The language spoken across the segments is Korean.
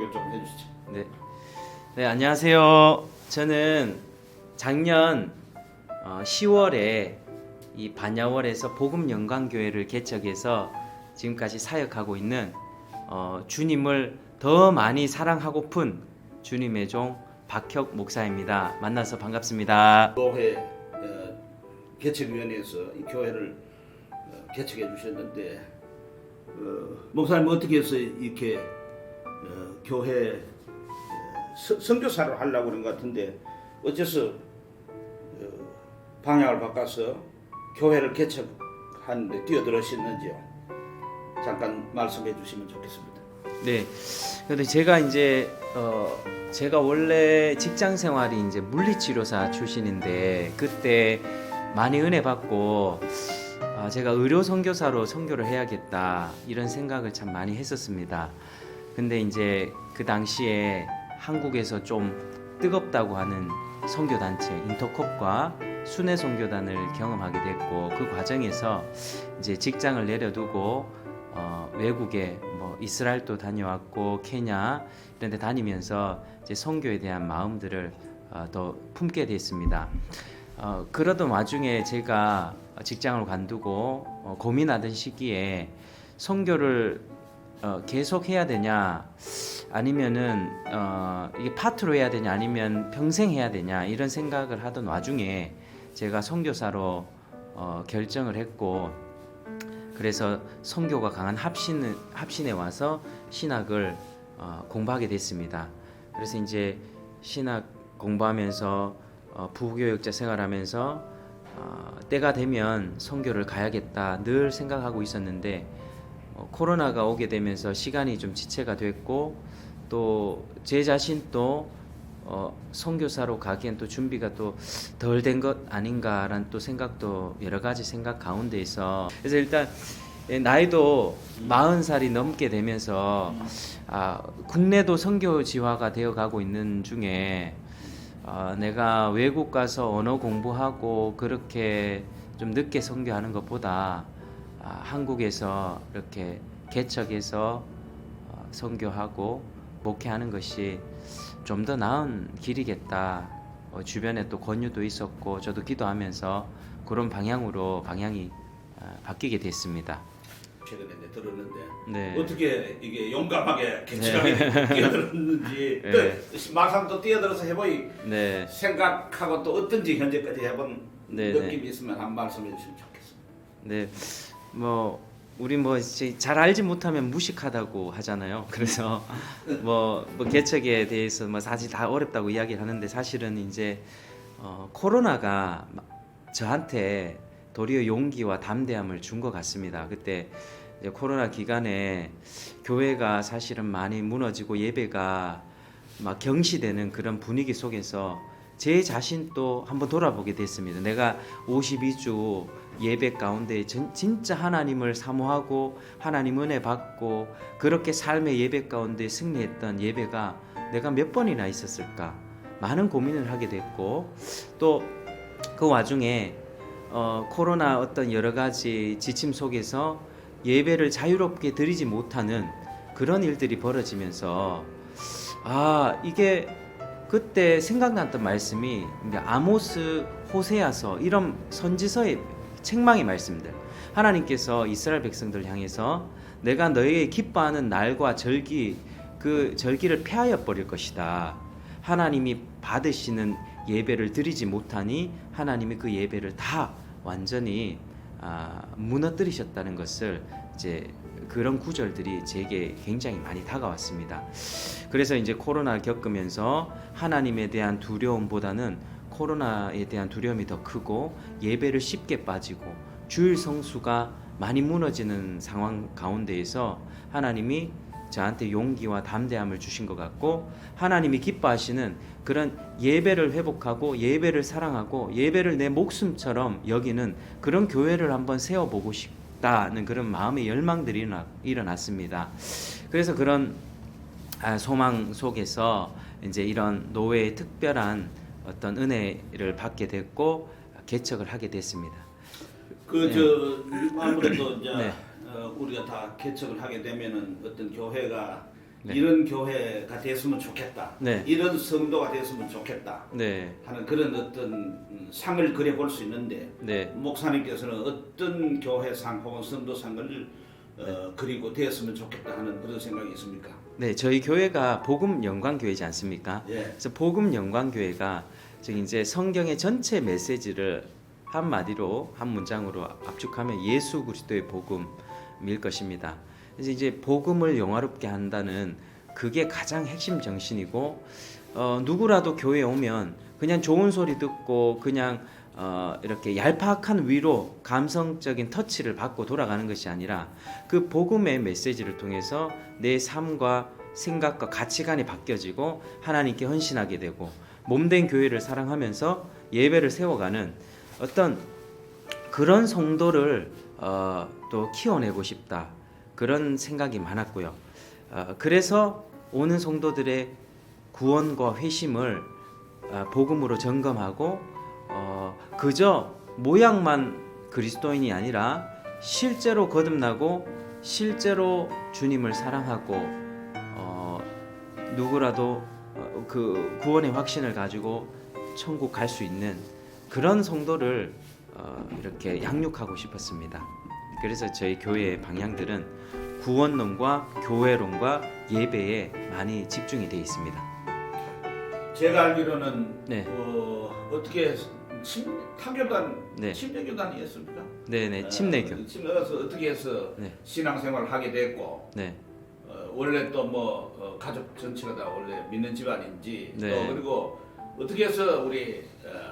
소개 좀 해주시죠. 네. 네, 안녕하세요. 저는 작년 10월에 이 반야월에서 복음영광교회를 개척해서 지금까지 사역하고 있는 주님을 더 많이 사랑하고픈 주님의 종 박혁 목사입니다. 만나서 반갑습니다. 교회 개척위원회에서 이 교회를 개척해 주셨는데 목사님 어떻게 해서 이렇게 교회 선교사를 하려고 그런 것 같은데 어째서 방향을 바꿔서 교회를 개척하는데 뛰어들으셨는지요? 잠깐 말씀해 주시면 좋겠습니다. 네. 근데 제가 이제 제가 원래 직장 생활이 이제 물리치료사 출신인데 그때 많이 은혜 받고 제가 의료 선교사로 선교를 해야겠다 이런 생각을 참 많이 했었습니다. 근데 이제 그 당시에 한국에서 좀 뜨겁다고 하는 선교 단체 인터콥과 순회 선교단을 경험하게 됐고 그 과정에서 이제 직장을 내려두고 외국에 뭐 이스라엘도 다녀왔고 케냐 이런 데 다니면서 이제 선교에 대한 마음들을 더 품게 됐습니다. 그러던 와중에 제가 직장을 관두고 고민하던 시기에 선교를 계속 해야 되냐 아니면은 이게 파트로 해야 되냐 아니면 평생 해야 되냐 이런 생각을 하던 와중에 제가 선교사로 결정을 했고 그래서 선교가 강한 합신에 와서 신학을 공부하게 됐습니다. 그래서 이제 신학 공부하면서 부교육자 생활하면서 때가 되면 선교를 가야겠다 늘 생각하고 있었는데 코로나가 오게 되면서 시간이 좀 지체가 됐고 또 제 자신도 선교사로 가기엔 또 준비가 또 덜 된 것 아닌가라는 또 생각도 여러 가지 생각 가운데에서 그래서 일단 나이도 40살이 넘게 되면서 국내도 선교지화가 되어 가고 있는 중에 내가 외국 가서 언어 공부하고 그렇게 좀 늦게 선교하는 것보다 한국에서 이렇게 개척해서 선교하고 목회하는 것이 좀 더 나은 길이겠다. 주변에 또 권유도 있었고 저도 기도하면서 그런 방향이 바뀌게 됐습니다. 최근에 이제 들었는데 네. 어떻게 이게 용감하게 개척하게 뛰어들었는지 네. 또 막상 또 뛰어들어서 해보이 네. 생각하고 또 어떤지 현재까지 해본 네, 느낌이 있으면 한 말씀해 주시면 좋겠습니다. 네. 우리 잘 알지 못하면 무식하다고 하잖아요. 그래서 뭐 개척에 대해서 사실 다 어렵다고 이야기를 하는데 사실은 이제 코로나가 저한테 도리어 용기와 담대함을 준 것 같습니다. 그때 이제 코로나 기간에 교회가 사실은 많이 무너지고 예배가 막 경시되는 그런 분위기 속에서 제 자신도 한번 돌아보게 됐습니다. 내가 52주 예배 가운데 진짜 하나님을 사모하고 하나님 은혜 받고 그렇게 삶의 예배 가운데 승리했던 예배가 내가 몇 번이나 있었을까 많은 고민을 하게 됐고 또 그 와중에 코로나 어떤 여러 가지 지침 속에서 예배를 자유롭게 드리지 못하는 그런 일들이 벌어지면서 이게 그때 생각났던 말씀이 아모스, 호세아서 이런 선지서의 책망의 말씀들. 하나님께서 이스라엘 백성들 향해서 내가 너희에게 기뻐하는 날과 절기 그 절기를 폐하여 버릴 것이다. 하나님이 받으시는 예배를 드리지 못하니 하나님이 그 예배를 다 완전히 무너뜨리셨다는 것을 이제 그런 구절들이 제게 굉장히 많이 다가왔습니다. 그래서 이제 코로나를 겪으면서 하나님에 대한 두려움보다는 코로나에 대한 두려움이 더 크고 예배를 쉽게 빠지고 주일 성수가 많이 무너지는 상황 가운데에서 하나님이 저한테 용기와 담대함을 주신 것 같고 하나님이 기뻐하시는 그런 예배를 회복하고 예배를 사랑하고 예배를 내 목숨처럼 여기는 그런 교회를 한번 세워보고 싶다는 그런 마음의 열망들이 일어났습니다. 그래서 그런 소망 속에서 이제 이런 노회의 특별한 어떤 은혜를 받게 됐고 개척을 하게 됐습니다. 아무래도 이제 네. 우리가 다 개척을 하게 되면은 어떤 교회가 네. 이런 교회가 됐으면 좋겠다. 네. 이런 성도가 됐으면 좋겠다. 네. 하는 그런 어떤 상을 그려볼 수 있는데 네. 목사님께서는 어떤 교회상 혹은 성도상을 그리고 되었으면 좋겠다 하는 그런 생각이 있습니까? 네, 저희 교회가 복음 영광교회지 않습니까? 예. 그래서 복음 영광교회가 즉 이제 성경의 전체 메시지를 한 마디로 한 문장으로 압축하면 예수 그리스도의 복음일 것입니다. 그래서 이제 복음을 영화롭게 한다는 그게 가장 핵심 정신이고 누구라도 교회에 오면 그냥 좋은 소리 듣고 그냥 이렇게 얄팍한 위로 감성적인 터치를 받고 돌아가는 것이 아니라 그 복음의 메시지를 통해서 내 삶과 생각과 가치관이 바뀌어지고 하나님께 헌신하게 되고 몸된 교회를 사랑하면서 예배를 세워가는 어떤 그런 성도를 또 키워내고 싶다 그런 생각이 많았고요. 그래서 오는 성도들의 구원과 회심을 복음으로 점검하고 그저 모양만 그리스도인이 아니라 실제로 거듭나고 실제로 주님을 사랑하고 누구라도 그 구원의 확신을 가지고 천국 갈 수 있는 그런 성도를 이렇게 양육하고 싶었습니다. 그래서 저희 교회의 방향들은 구원론과 교회론과 예배에 많이 집중이 되어 있습니다. 제가 알기로는 네. 어떻게 타교단, 네. 침례교단이었습니까? 네네, 침례교. 침례가서 어떻게 해서 네. 신앙생활을 하게 됐고 네. 원래 또 뭐 가족 전체가 다 원래 믿는 집안인지 네. 또 그리고 어떻게 해서 우리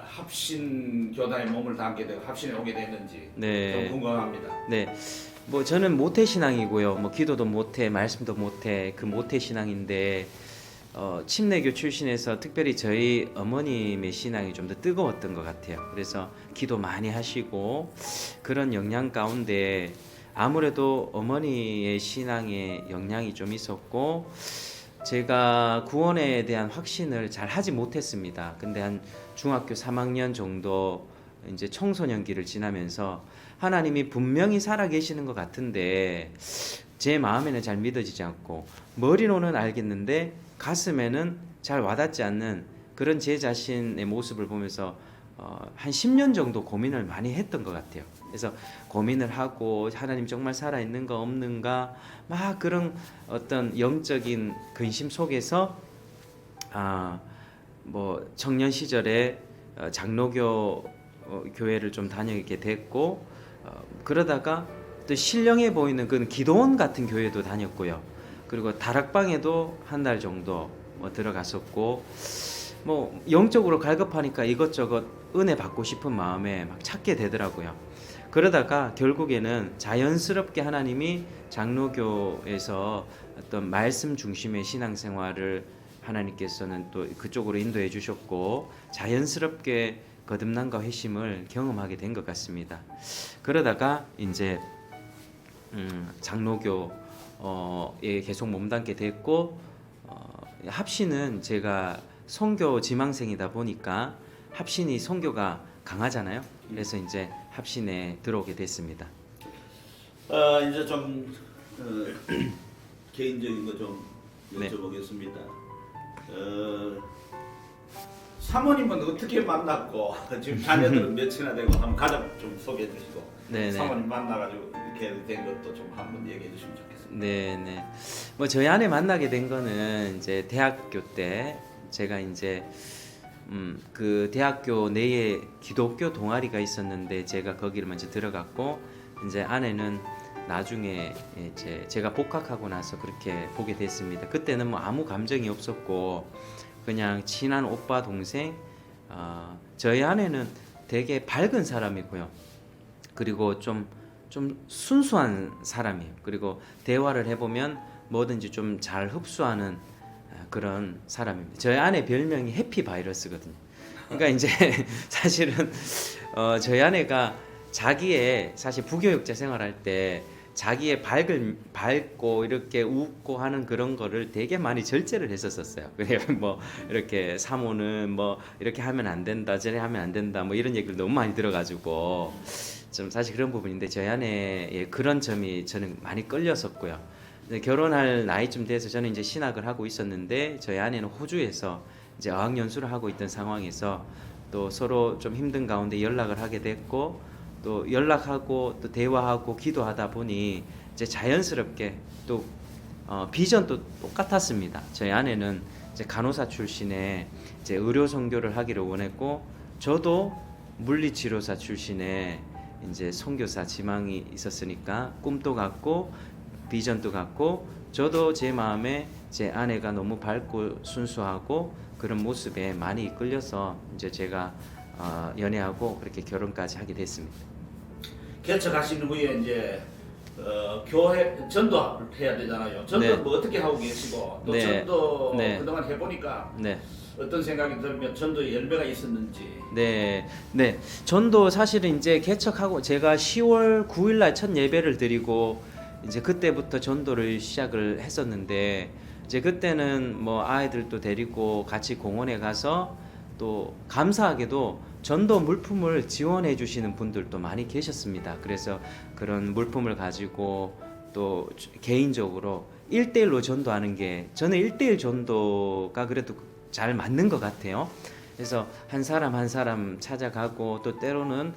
합신 교단에 몸을 담게 되고 합신에 오게 됐는지 네. 좀 궁금합니다. 네. 뭐 저는 모태 신앙이고요. 뭐 기도도 모태, 말씀도 모태, 그 모태 신앙인데 침례교 출신에서 특별히 저희 어머님의 신앙이 좀 더 뜨거웠던 것 같아요. 그래서 기도 많이 하시고 그런 영향 가운데 아무래도 어머니의 신앙에 영향이 좀 있었고 제가 구원에 대한 확신을 잘 하지 못했습니다. 근데 한 중학교 3학년 정도 이제 청소년기를 지나면서 하나님이 분명히 살아계시는 것 같은데 제 마음에는 잘 믿어지지 않고 머리로는 알겠는데 가슴에는 잘 와닿지 않는 그런 제 자신의 모습을 보면서 한 10년 정도 고민을 많이 했던 것 같아요. 그래서 고민을 하고 하나님 정말 살아있는가 없는가 막 그런 어떤 영적인 근심 속에서 뭐 청년 시절에 장로교 교회를 좀 다니게 됐고 그러다가 또 신령해 보이는 그런 기도원 같은 교회도 다녔고요. 그리고 다락방에도 한 달 정도 들어갔었고 뭐 영적으로 갈급하니까 이것저것 은혜 받고 싶은 마음에 막 찾게 되더라고요. 그러다가 결국에는 자연스럽게 하나님이 장로교에서 어떤 말씀 중심의 신앙생활을 하나님께서는 또 그쪽으로 인도해 주셨고 자연스럽게 거듭남과 회심을 경험하게 된 것 같습니다. 그러다가 이제 장로교에 계속 몸담게 됐고 합신은 제가 선교 지망생이다 보니까 합신이 선교가 강하잖아요. 그래서 이제 합신에 들어오게 됐습니다. 이제 좀 개인적인 거 좀 네. 여쭤보겠습니다. 사모님은 어떻게 만났고 지금 자녀들은 몇이나 되고 한번 가족 좀 소개해 주시고 네네. 사모님 만나가지고 이렇게 된 것도 좀 한번 얘기해 주시면 좋겠습니다. 네네. 뭐 저희 아내 만나게 된 거는 이제 대학교 때 제가 이제 그 대학교 내에 기독교 동아리가 있었는데 제가 거기를 먼저 들어갔고 이제 아내는 나중에 이제 제가 복학하고 나서 그렇게 보게 됐습니다. 그때는 뭐 아무 감정이 없었고 그냥 친한 오빠 동생. 저희 아내는 되게 밝은 사람이고요. 그리고 좀 순수한 사람이에요. 그리고 대화를 해보면 뭐든지 좀 잘 흡수하는 그런 사람입니다. 저희 아내 별명이 해피 바이러스거든요. 그러니까 이제 사실은 저희 아내가 자기의 사실 부교육자 생활할 때 자기의 밝고 이렇게 웃고 하는 그런 거를 되게 많이 절제를 했었어요. 그래요. 뭐 이렇게 사모는 뭐 이렇게 하면 안 된다, 저래 하면 안 된다, 뭐 이런 얘기를 너무 많이 들어가지고 좀 사실 그런 부분인데 저희 아내의 그런 점이 저는 많이 끌렸었고요. 이제 결혼할 나이쯤 돼서 저는 이제 신학을 하고 있었는데 저희 아내는 호주에서 이제 어학연수를 하고 있던 상황에서 또 서로 좀 힘든 가운데 연락을 하게 됐고 또 연락하고 또 대화하고 기도하다 보니 이제 자연스럽게 또 비전도 똑같았습니다. 저희 아내는 이제 간호사 출신의 이제 의료 선교를 하기를 원했고 저도 물리치료사 출신의 이제 선교사 지망이 있었으니까 꿈도 같고 비전도 같고 저도 제 마음에 제 아내가 너무 밝고 순수하고 그런 모습에 많이 이끌려서 이제 제가 연애하고 그렇게 결혼까지 하게 됐습니다. 개척하신 후에 이제 교회 전도를 해야 되잖아요. 전도 네. 뭐 어떻게 하고 계시고 또 네. 전도 네. 그동안 해보니까 네. 어떤 생각이 들면 전도의 열매가 있었는지. 네, 네. 전도 사실은 이제 개척하고 제가 10월 9일 날 첫 예배를 드리고 이제 그때부터 전도를 시작을 했었는데 이제 그때는 뭐 아이들도 데리고 같이 공원에 가서 또 감사하게도 전도 물품을 지원해 주시는 분들도 많이 계셨습니다. 그래서 그런 물품을 가지고 또 개인적으로 1대1로 전도하는 게 저는 1대1 전도가 그래도 잘 맞는 것 같아요. 그래서 한 사람 한 사람 찾아가고 또 때로는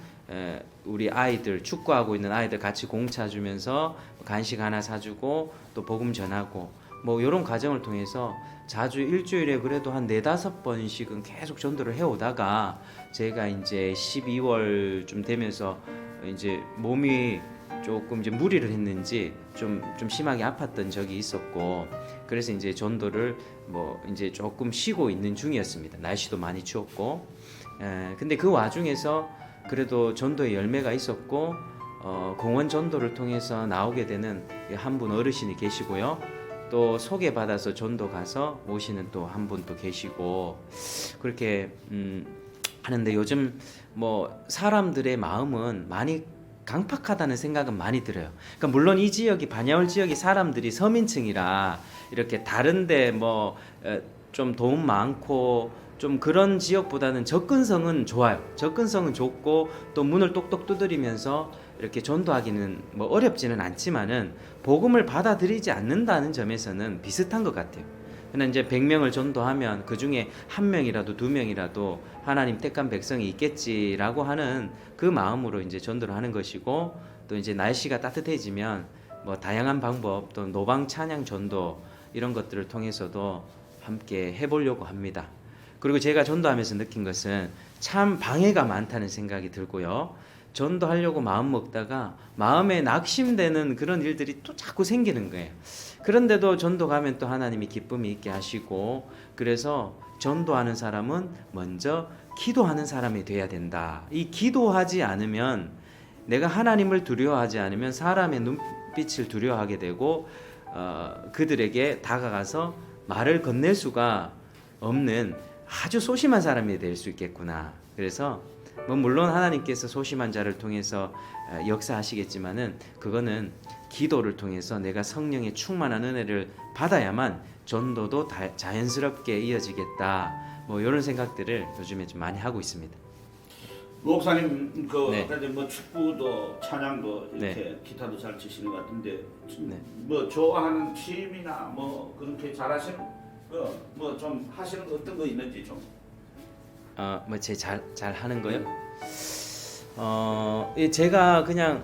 우리 아이들 축구하고 있는 아이들 같이 공 차주면서 간식 하나 사주고 또 복음 전하고 뭐 이런 과정을 통해서 자주 일주일에 그래도 한 4-5번씩은 계속 전도를 해오다가 제가 이제 12월쯤 되면서 이제 몸이 조금 이제 무리를 했는지 좀 심하게 아팠던 적이 있었고 그래서 이제 전도를 뭐 이제 조금 쉬고 있는 중이었습니다. 날씨도 많이 추웠고 근데 그 와중에서 그래도 전도의 열매가 있었고 공원 전도를 통해서 나오게 되는 한 분 어르신이 계시고요. 또 소개받아서 전도 가서 오시는 또 한 분 또 계시고 그렇게 하는데 요즘 뭐 사람들의 마음은 많이 강팍하다는 생각은 많이 들어요. 그러니까 물론 이 지역이 반야울 지역이 사람들이 서민층이라 이렇게 다른데 뭐 좀 돈 많고 좀 그런 지역보다는 접근성은 좋아요. 접근성은 좋고 또 문을 똑똑 두드리면서 이렇게 전도하기는 뭐 어렵지는 않지만은 복음을 받아들이지 않는다는 점에서는 비슷한 것 같아요. 그러나 이제 100명을 전도하면 그 중에 1명이라도 2명이라도 하나님 택한 백성이 있겠지라고 하는 그 마음으로 이제 전도를 하는 것이고 또 이제 날씨가 따뜻해지면 뭐 다양한 방법 또 노방 찬양 전도 이런 것들을 통해서도 함께 해보려고 합니다. 그리고 제가 전도하면서 느낀 것은 참 방해가 많다는 생각이 들고요. 전도하려고 마음 먹다가 마음에 낙심되는 그런 일들이 또 자꾸 생기는 거예요. 그런데도 전도 가면 또 하나님이 기쁨이 있게 하시고 그래서 전도하는 사람은 먼저 기도하는 사람이 돼야 된다. 이 기도하지 않으면 내가 하나님을 두려워하지 않으면 사람의 눈빛을 두려워하게 되고 그들에게 다가가서 말을 건넬 수가 없는 아주 소심한 사람이 될 수 있겠구나. 그래서 뭐 물론 하나님께서 소심한 자를 통해서 역사하시겠지만은 그거는 기도를 통해서 내가 성령의 충만한 은혜를 받아야만 전도도 자연스럽게 이어지겠다. 뭐 이런 생각들을 요즘에 좀 많이 하고 있습니다. 목사님 그 네. 아까 뭐 축구도 찬양도 이렇게 네. 기타도 잘 치시는 것 같은데 네. 뭐 좋아하는 취미나 뭐 그렇게 잘하시는 뭐 좀 하시는 거 어떤 거 있는지 좀. 뭐 제 잘 하는 거요? 제가 그냥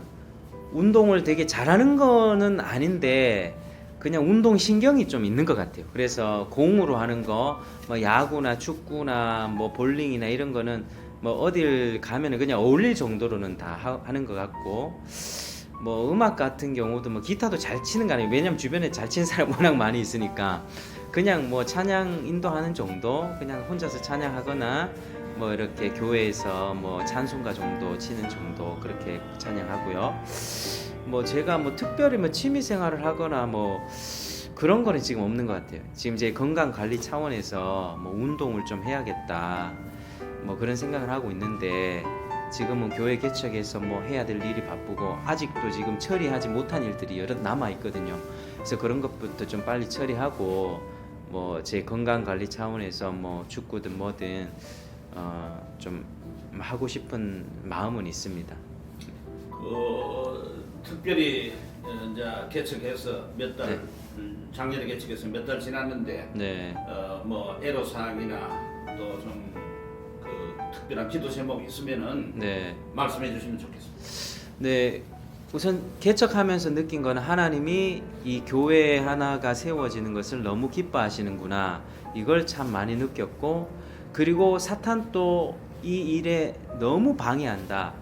운동을 되게 잘하는 거는 아닌데 그냥 운동 신경이 좀 있는 것 같아요. 그래서 공으로 하는 거, 뭐 야구나 축구나 뭐 볼링이나 이런 거는 뭐 어딜 가면은 그냥 어울릴 정도로는 다 하는 것 같고, 뭐 음악 같은 경우도 뭐 기타도 잘 치는 거 아니에요. 왜냐면 주변에 잘 치는 사람 워낙 많이 있으니까 그냥 뭐 찬양 인도하는 정도, 그냥 혼자서 찬양하거나 뭐 이렇게 교회에서 뭐 찬송가 정도 치는 정도 그렇게 찬양하고요. 뭐 제가 뭐 특별히 뭐 취미 생활을 하거나 뭐 그런 거는 지금 없는 것 같아요. 지금 제 건강 관리 차원에서 뭐 운동을 좀 해야겠다 뭐 그런 생각을 하고 있는데 지금은 교회 개척에서 뭐 해야 될 일이 바쁘고 아직도 지금 처리하지 못한 일들이 여러 남아 있거든요. 그래서 그런 것부터 좀 빨리 처리하고 뭐 제 건강 관리 차원에서 뭐 축구든 뭐든 좀 하고 싶은 마음은 있습니다. 특별히 이제 개척해서 몇 달, 네. 작년에 개척해서 몇 달 지났는데 네. 뭐 애로사항이나 또 좀 그 특별한 기도 제목이 있으면은 네. 말씀해 주시면 좋겠습니다. 네. 우선 개척하면서 느낀 거는 하나님이 이 교회 하나가 세워지는 것을 너무 기뻐하시는구나. 이걸 참 많이 느꼈고, 그리고 사탄도 이 일에 너무 방해한다.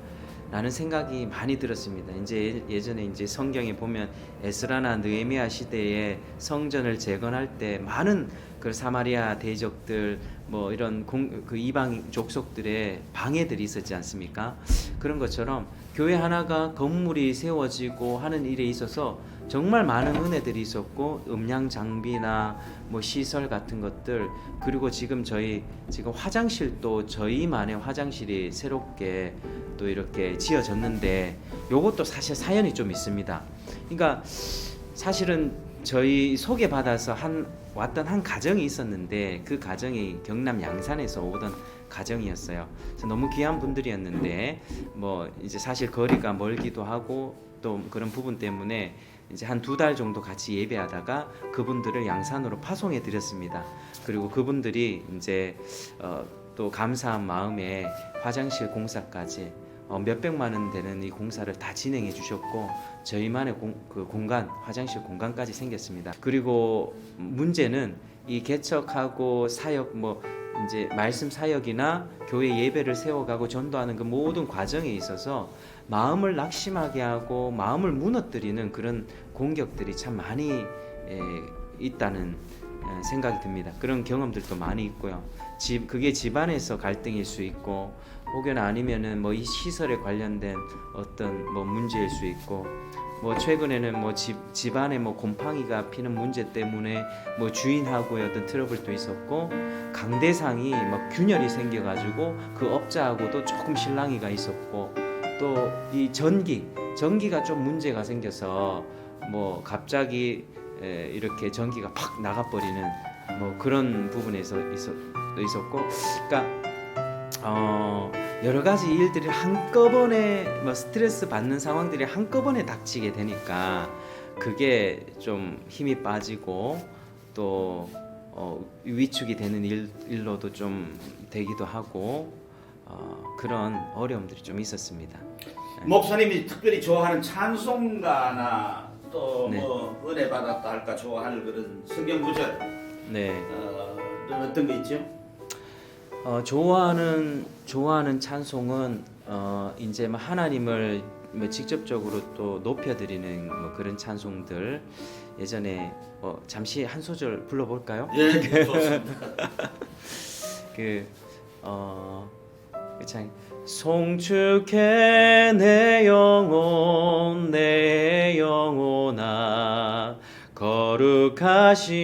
라는 생각이 많이 들었습니다. 이제 예전에 이제 성경에 보면 에스라나 느헤미야 시대에 성전을 재건할 때 많은 그 사마리아 대적들 뭐 이런 그 이방 족속들의 방해들이 있었지 않습니까? 그런 것처럼 교회 하나가 건물이 세워지고 하는 일에 있어서 정말 많은 은혜들이 있었고, 음량 장비나 뭐 시설 같은 것들, 그리고 지금 저희 지금 화장실도 저희만의 화장실이 새롭게 또 이렇게 지어졌는데, 요것도 사실 사연이 좀 있습니다. 그러니까 사실은 저희 소개받아서 왔던 한 가정이 있었는데, 그 가정이 경남 양산에서 오던 가정이었어요. 그래서 너무 귀한 분들이었는데 뭐 이제 사실 거리가 멀기도 하고 또 그런 부분 때문에 이제 한 2달 정도 같이 예배하다가 그분들을 양산으로 파송해 드렸습니다. 그리고 그분들이 이제 또 감사한 마음에 화장실 공사까지 몇백만 원 되는 이 공사를 다 진행해 주셨고, 저희만의 그 공간, 화장실 공간까지 생겼습니다. 그리고 문제는 이 개척하고 사역 뭐 이제 말씀 사역이나 교회 예배를 세워가고 전도하는 그 모든 과정에 있어서 마음을 낙심하게 하고 마음을 무너뜨리는 그런 공격들이 참 많이 있다는 생각이 듭니다. 그런 경험들도 많이 있고요. 그게 집안에서 갈등일 수 있고, 혹여나 아니면은 뭐 이 시설에 관련된 어떤 뭐 문제일 수 있고, 뭐 최근에는 뭐 집안에 뭐 곰팡이가 피는 문제 때문에 뭐 주인하고의 어떤 트러블도 있었고, 강대상이 막 균열이 생겨가지고 그 업자하고도 조금 실랑이가 있었고, 또 이 전기가 좀 문제가 생겨서 뭐 갑자기 이렇게 전기가 팍 나가버리는 뭐 그런 부분에서 있었고, 그러니까 여러 가지 일들이 한꺼번에 뭐 스트레스 받는 상황들이 한꺼번에 닥치게 되니까 그게 좀 힘이 빠지고 또 위축이 되는 일로도 좀 되기도 하고 그런 어려움들이 좀 있었습니다. 목사님이 특별히 좋아하는 찬송가나 또 네. 뭐 은혜 받았다 할까 좋아하는 그런 성경 구절 네. 어떤 거 있죠? 좋아하는 찬송은 이제 뭐 하나님을 뭐 직접적으로 또 높여드리는 뭐 그런 찬송들, 예전에 잠시 한 소절 불러볼까요? 예, 좋습니다. 참 송축해 내 영혼아 거룩하신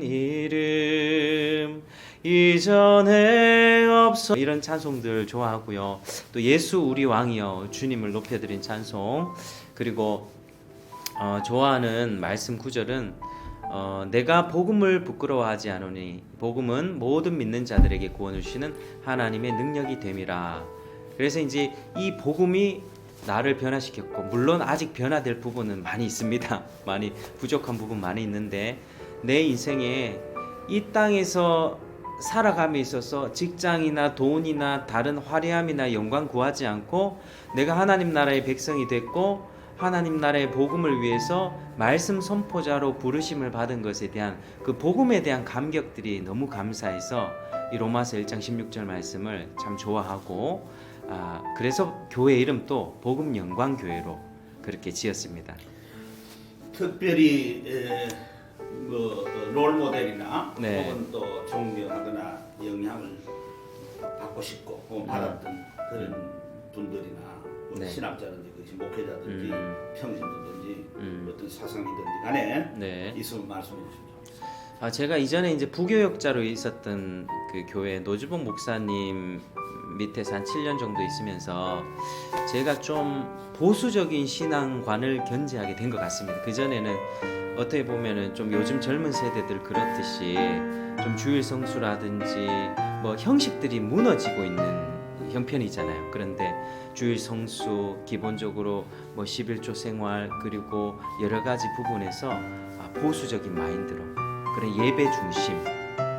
이름 이전에 없어, 이런 찬송들 좋아하고요. 또 예수 우리 왕이여 주님을 높여드린 찬송, 그리고 좋아하는 말씀 구절은 내가 복음을 부끄러워하지 않으니 복음은 모든 믿는 자들에게 구원을 주시는 하나님의 능력이 됨이라. 그래서 이제 이 복음이 나를 변화시켰고, 물론 아직 변화될 부분은 많이 있습니다. 많이 부족한 부분 많이 있는데, 내 인생에 이 땅에서 살아감에 있어서 직장이나 돈이나 다른 화려함이나 영광 구하지 않고 내가 하나님 나라의 백성이 됐고 하나님 나라의 복음을 위해서 말씀 선포자로 부르심을 받은 것에 대한 그 복음에 대한 감격들이 너무 감사해서 이 로마서 1장 16절 말씀을 참 좋아하고, 그래서 교회 이름도 복음 영광 교회로 그렇게 지었습니다. 특별히 뭐 롤모델이나 네. 혹은 또 존경하거나 영향을 받고 싶고 혹은 받았던 그런 분들이나 뭐 네. 신학자든지 그것이 목회자든지 평신도든지 어떤 사상이든지 간에 네. 있으면 말씀해 주시면 좋겠습니다. 제가 이전에 이제 부교역자로 있었던 그 교회 노주봉 목사님 밑에서 한 7년 정도 있으면서 제가 좀 보수적인 신앙관을 견지하게 된 것 같습니다. 그 전에는 어떻게 보면은 좀 요즘 젊은 세대들 그렇듯이 좀 주일 성수라든지 뭐 형식들이 무너지고 있는 형편이잖아요. 그런데 주일 성수, 기본적으로 뭐 11조 생활, 그리고 여러 가지 부분에서 보수적인 마인드로 그런 예배 중심,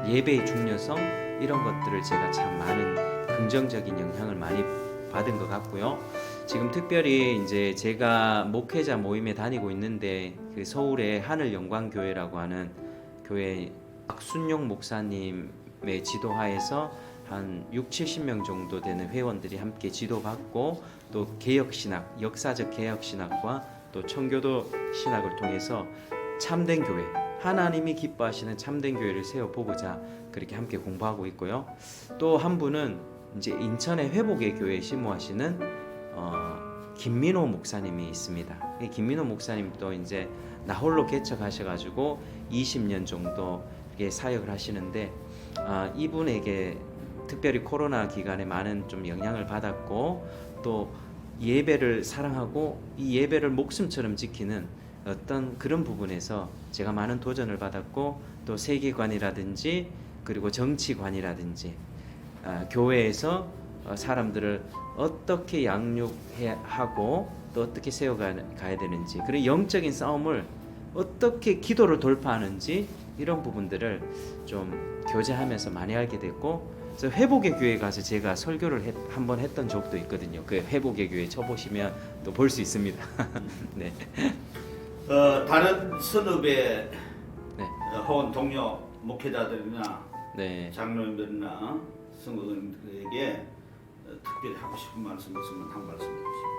예배의 중요성, 이런 것들을 제가 참 많은 긍정적인 영향을 많이 받은 것 같고요. 지금 특별히 이제 제가 목회자 모임에 다니고 있는데, 그 서울의 하늘영광교회라고 하는 교회 박순용 목사님의 지도하에서 한 6, 70명 정도 되는 회원들이 함께 지도받고, 또 개혁신학, 역사적 개혁신학과 또 청교도 신학을 통해서 참된 교회, 하나님이 기뻐하시는 참된 교회를 세워보고자 그렇게 함께 공부하고 있고요. 또 한 분은 이제 인천의 회복의 교회에 심호하시는 김민호 목사님이 있습니다. 이 김민호 목사님도 이제 나홀로 개척하셔가지고 20년 정도 사역을 하시는데, 이분에게 특별히 코로나 기간에 많은 좀 영향을 받았고, 또 예배를 사랑하고 이 예배를 목숨처럼 지키는 어떤 그런 부분에서 제가 많은 도전을 받았고, 또 세계관이라든지 그리고 정치관이라든지 교회에서 사람들을 어떻게 양육해야 하고 또 어떻게 세워가야 되는지, 그리고 영적인 싸움을 어떻게 기도를 돌파하는지, 이런 부분들을 좀 교제하면서 많이 알게 됐고, 그래서 회복의 교회 가서 제가 설교를 한번 했던 적도 있거든요. 그 회복의 교회 쳐보시면 또 볼 수 있습니다. 네. 다른 선업의 네. 혹은 동료 목회자들이나 네. 장로님들이나 성도님들에게 특별히 하고 싶은 말씀 있으면 한 말씀 해주시죠.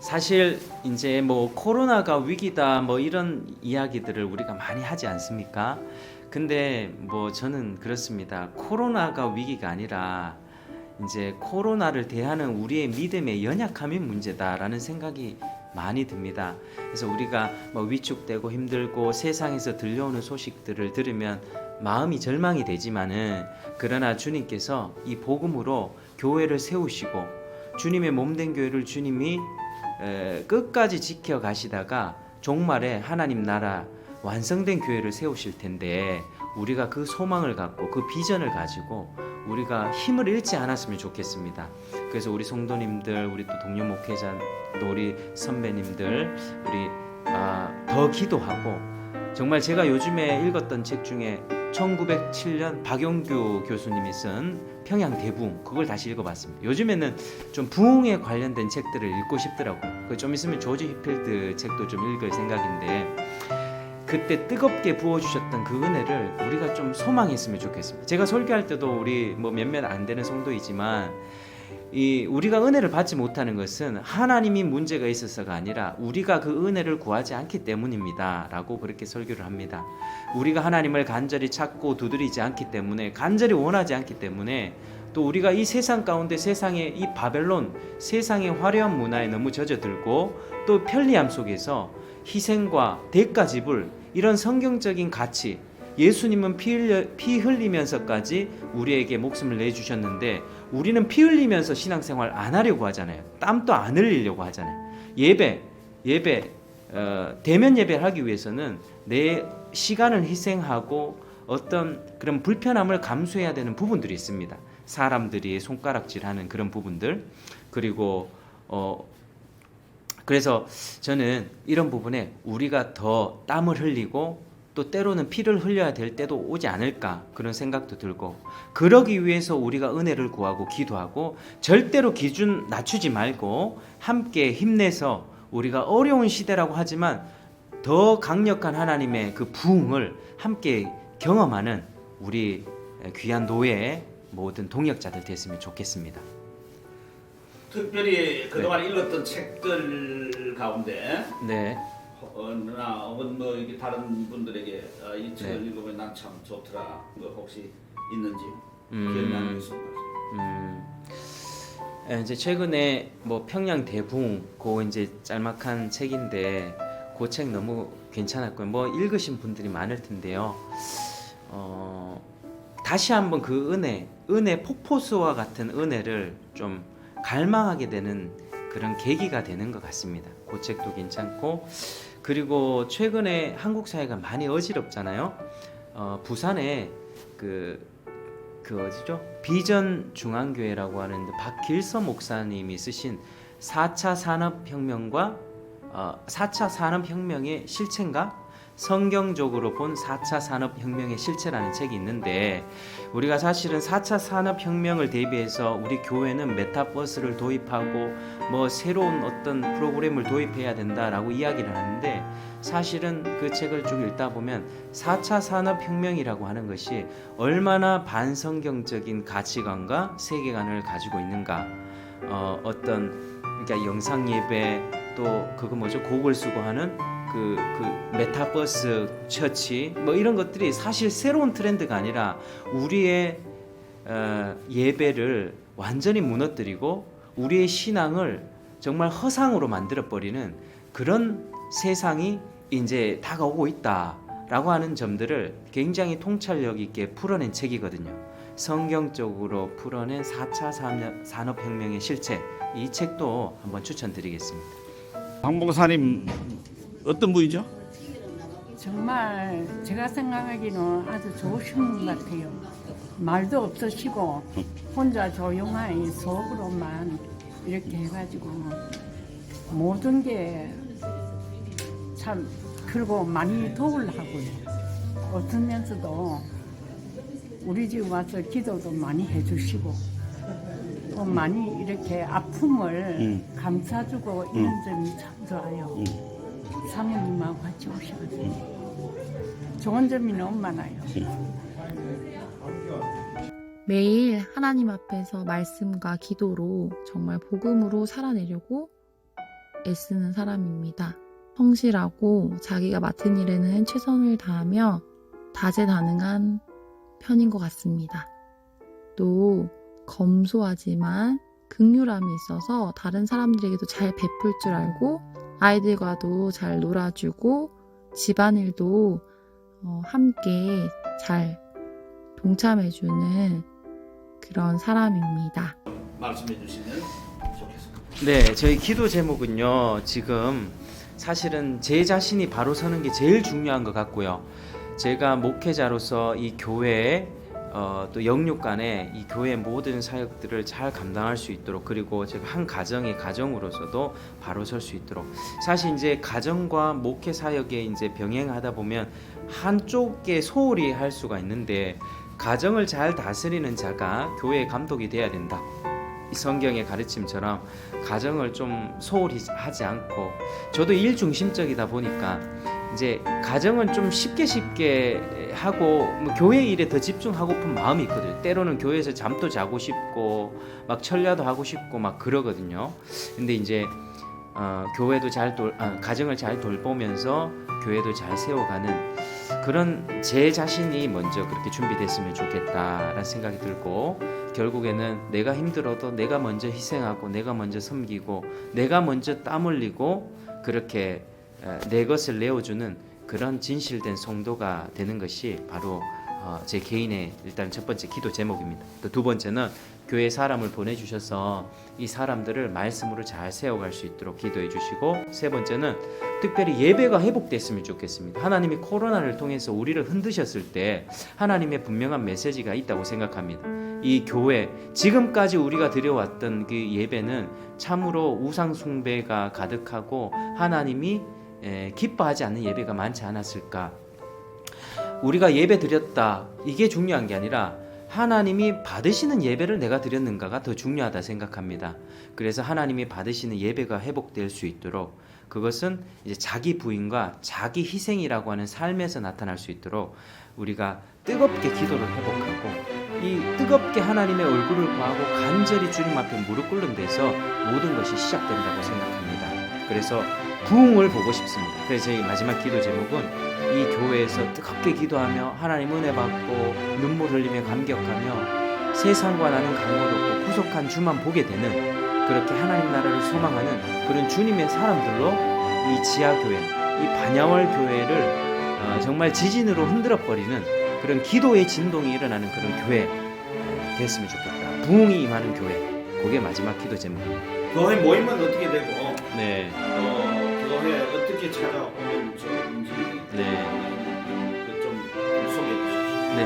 사실 이제 뭐 코로나가 위기다 뭐 이런 이야기들을 우리가 많이 하지 않습니까? 근데 뭐 저는 그렇습니다. 코로나가 위기가 아니라 이제 코로나를 대하는 우리의 믿음의 연약함이 문제다라는 생각이 많이 듭니다. 그래서 우리가 뭐 위축되고 힘들고 세상에서 들려오는 소식들을 들으면 마음이 절망이 되지만은, 그러나 주님께서 이 복음으로 교회를 세우시고 주님의 몸된 교회를 주님이 끝까지 지켜가시다가 종말에 하나님 나라 완성된 교회를 세우실 텐데, 우리가 그 소망을 갖고 그 비전을 가지고 우리가 힘을 잃지 않았으면 좋겠습니다. 그래서 우리 성도님들, 우리 또 동료 목회자, 또 우리 선배님들, 우리 더 기도하고, 정말 제가 요즘에 읽었던 책 중에 1907년 박용규 교수님이 쓴 평양대부흥, 그걸 다시 읽어봤습니다. 요즘에는 좀 부흥에 관련된 책들을 읽고 싶더라고요. 좀 있으면 조지 휘필드 책도 좀 읽을 생각인데, 그때 뜨겁게 부어주셨던 그 은혜를 우리가 좀 소망했으면 좋겠습니다. 제가 설교할 때도 우리 뭐 몇몇 안 되는 성도이지만, 우리가 은혜를 받지 못하는 것은 하나님이 문제가 있어서가 아니라 우리가 그 은혜를 구하지 않기 때문입니다 라고 그렇게 설교를 합니다. 우리가 하나님을 간절히 찾고 두드리지 않기 때문에, 간절히 원하지 않기 때문에, 또 우리가 이 세상 가운데 세상의 이 바벨론, 세상의 화려한 문화에 너무 젖어들고, 또 편리함 속에서 희생과 대가 지불, 이런 성경적인 가치, 예수님은 피 흘리면서까지 우리에게 목숨을 내주셨는데, 우리는 피 흘리면서 신앙생활 안 하려고 하잖아요. 땀도 안 흘리려고 하잖아요. 예배 대면 예배를 하기 위해서는 내 시간을 희생하고 어떤 그런 불편함을 감수해야 되는 부분들이 있습니다. 사람들이 손가락질하는 그런 부분들, 그리고 그래서 저는 이런 부분에 우리가 더 땀을 흘리고 또 때로는 피를 흘려야 될 때도 오지 않을까, 그런 생각도 들고, 그러기 위해서 우리가 은혜를 구하고 기도하고, 절대로 기준 낮추지 말고 함께 힘내서 우리가 어려운 시대라고 하지만 더 강력한 하나님의 그 부흥을 함께 경험하는 우리 귀한 노예의 모든 동역자들 됐으면 좋겠습니다. 특별히 그동안 읽었던 책들 가운데 네. 혹은 뭐 이게 다른 분들에게 이 책을 네. 읽으면 난 참 좋더라, 뭐 혹시 있는지 기억나는 게 있습니다. 이제 최근에 뭐 평양 대붕, 그 이제 짤막한 책인데 그 책 너무 괜찮았고요. 뭐 읽으신 분들이 많을 텐데요. 다시 한번 그 은혜 폭포수와 같은 은혜를 좀 갈망하게 되는 그런 계기가 되는 것 같습니다. 그 책도 괜찮고, 그리고 최근에 한국 사회가 많이 어지럽잖아요. 부산에 그 그 어디죠? 비전 중앙교회라고 하는데 박길서 목사님이 쓰신 4차 산업혁명과 4차 산업혁명의 실체인가? 성경적으로 본 4차 산업혁명의 실체라는 책이 있는데 우리가 사실은 4차 산업혁명을 대비해서 우리 교회는 메타버스를 도입하고 뭐 새로운 어떤 프로그램을 도입해야 된다라고 이야기를 하는데 사실은 그 책을 쭉 읽다 보면 4차 산업혁명이라고 하는 것이 얼마나 반성경적인 가치관과 세계관을 가지고 있는가 어떤 그러니까 영상 예배 또 그거 뭐죠 곡을 쓰고 하는 그 메타버스 처치 뭐 이런 것들이 사실 새로운 트렌드가 아니라 우리의 예배를 완전히 무너뜨리고 우리의 신앙을 정말 허상으로 만들어 버리는 그런 세상이 이제 다가오고 있다라고 하는 점들을 굉장히 통찰력 있게 풀어낸 책이거든요. 성경적으로 풀어낸 4차 산업혁명의 실체 이 책도 한번 추천드리겠습니다. 박 목사님 어떤 분이죠? 정말 제가 생각하기는 아주 좋으신 분 같아요. 말도 없으시고 혼자 조용하게 속으로만 이렇게 해가지고 모든 게 참 그리고 많이 도우려고요. 어쩌면서도 우리 집 와서 기도도 많이 해주시고 또 많이 이렇게 아픔을 감싸주고 이런 점이 참 좋아요. 사모님하고 같이 오셔가지고 좋은 점이 너무 많아요. 매일 하나님 앞에서 말씀과 기도로 정말 복음으로 살아내려고 애쓰는 사람입니다. 성실하고 자기가 맡은 일에는 최선을 다하며 다재다능한 편인 것 같습니다. 또 검소하지만 긍휼함이 있어서 다른 사람들에게도 잘 베풀 줄 알고 아이들과도 잘 놀아주고 집안일도 함께 잘 동참해주는 그런 사람입니다. 말씀해 주시면 좋겠습니다. 네, 저희 기도 제목은요. 지금 사실은 제 자신이 바로 서는 게 제일 중요한 것 같고요. 제가 목회자로서 이 교회에 또 영육간에 이 교회의 모든 사역들을 잘 감당할 수 있도록 그리고 제가 한 가정의 가정으로서도 바로 설 수 있도록 사실 이제 가정과 목회 사역에 이제 병행하다 보면 한쪽에 소홀히 할 수가 있는데 가정을 잘 다스리는 자가 교회의 감독이 돼야 된다. 이 성경의 가르침처럼 가정을 좀 소홀히 하지 않고 저도 일 중심적이다 보니까 이제 가정은 좀 쉽게 하고 뭐 교회 일에 더 집중하고픈 마음이 있거든요. 때로는 교회에서 잠도 자고 싶고 막 철야도 하고 싶고 막 그러거든요. 근데 이제 교회도 가정을 잘 돌보면서 교회도 잘 세워가는 그런 제 자신이 먼저 그렇게 준비됐으면 좋겠다라는 생각이 들고 결국에는 내가 힘들어도 내가 먼저 희생하고 내가 먼저 섬기고 내가 먼저 땀 흘리고 그렇게 내 것을 내어주는 그런 진실된 성도가 되는 것이 바로 제 개인의 일단 첫 번째 기도 제목입니다. 또 두 번째는 교회 사람을 보내주셔서 이 사람들을 말씀으로 잘 세워갈 수 있도록 기도해 주시고 세 번째는 특별히 예배가 회복됐으면 좋겠습니다. 하나님이 코로나를 통해서 우리를 흔드셨을 때 하나님의 분명한 메시지가 있다고 생각합니다. 이 교회 지금까지 우리가 드려왔던 그 예배는 참으로 우상 숭배가 가득하고 하나님이 기뻐하지 않는 예배가 많지 않았을까. 우리가 예배 드렸다 이게 중요한 게 아니라 하나님이 받으시는 예배를 내가 드렸는가가 더 중요하다 생각합니다. 그래서 하나님이 받으시는 예배가 회복될 수 있도록 그것은 이제 자기 부인과 자기 희생이라고 하는 삶에서 나타날 수 있도록 우리가 뜨겁게 기도를 회복하고 이 뜨겁게 하나님의 얼굴을 구하고 간절히 주님 앞에 무릎 꿇는 데서 모든 것이 시작된다고 생각합니다. 그래서 부흥을 보고 싶습니다. 그래서 저희 마지막 기도 제목은 이 교회에서 뜨겁게 기도하며 하나님 은혜 받고 눈물 흘리며 감격하며 세상과 나는 관계도 없고 구속한 주만 보게 되는 그렇게 하나님 나라를 소망하는 그런 주님의 사람들로 이 지하교회, 이 반야월 교회를 정말 지진으로 흔들어버리는 그런 기도의 진동이 일어나는 그런 교회 됐으면 좋겠다. 부흥이 임하는 교회. 그게 마지막 기도 제목입니다. 교회 모임은 어떻게 되고 네. 교회 어떻게 찾아오면 좋은지 네. 좀 소개해 주십시오. 네.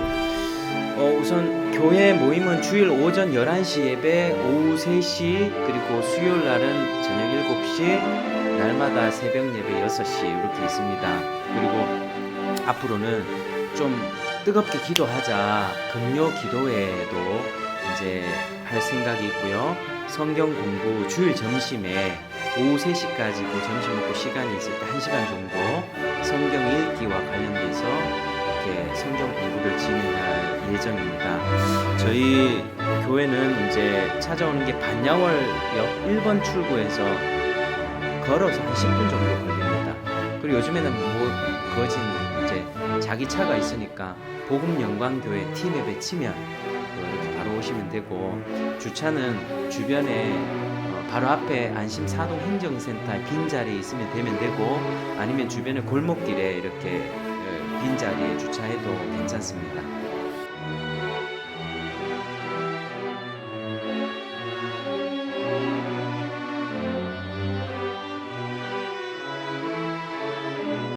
우선 교회 모임은 주일 오전 11시 예배, 오후 3시, 그리고 수요일 날은 저녁 7시, 날마다 새벽 예배 6시 이렇게 있습니다. 그리고 앞으로는 좀 뜨겁게 기도하자. 금요 기도회도 이제 할 생각이 있고요. 성경 공부 주일 점심에 오후 3시까지 그 점심 먹고 시간이 있을 때 1시간 정도 성경 읽기와 관련돼서 이렇게 성경 공부를 진행할 예정입니다. 저희 교회는 이제 찾아오는 게 반야월역 1번 출구에서 걸어서 한 10분 정도 걸립니다. 그리고 요즘에는 뭐 거진 이제 자기 차가 있으니까 복음영광교회 팀앱에 치면 이렇게 바로 오시면 되고, 주차는 주변에 바로 앞에 안심사동 행정센터 빈자리에 있으면 되면 되고, 아니면 주변에 골목길에 이렇게 빈자리에 주차해도 괜찮습니다.